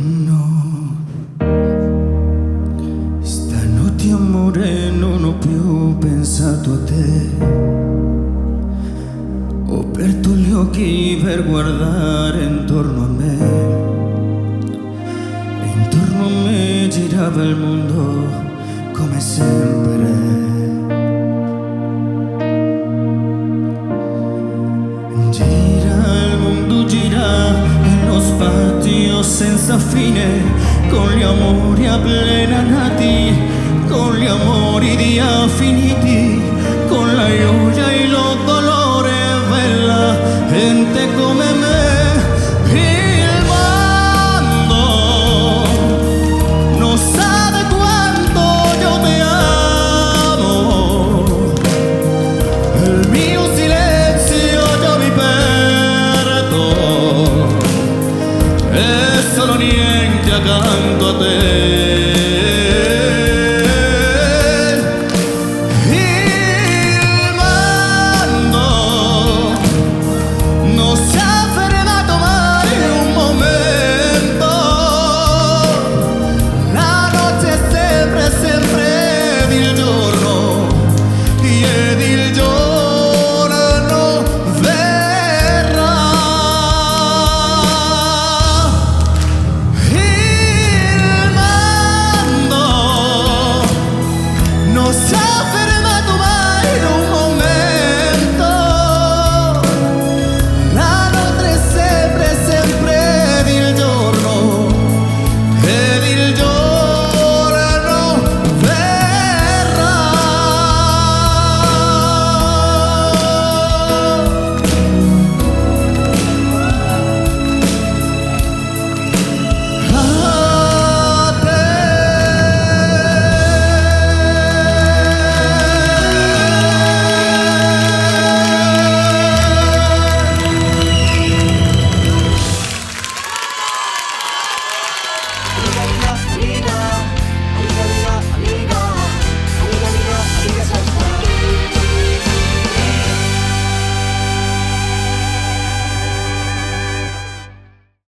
No, stanotte amore non ho più pensato a te. Ho aperto gli occhi per guardare intorno a me e intorno a me girava il mondo come sempre. Gira nello spazio senza fine, con gli amori avvelenati, con gli amori di affiniti, con la gioia e lo dolore bella gente come me. Il mondo non sa quanto io te amo, il mio silenzio io mi perdo, e sono niente accanto a te.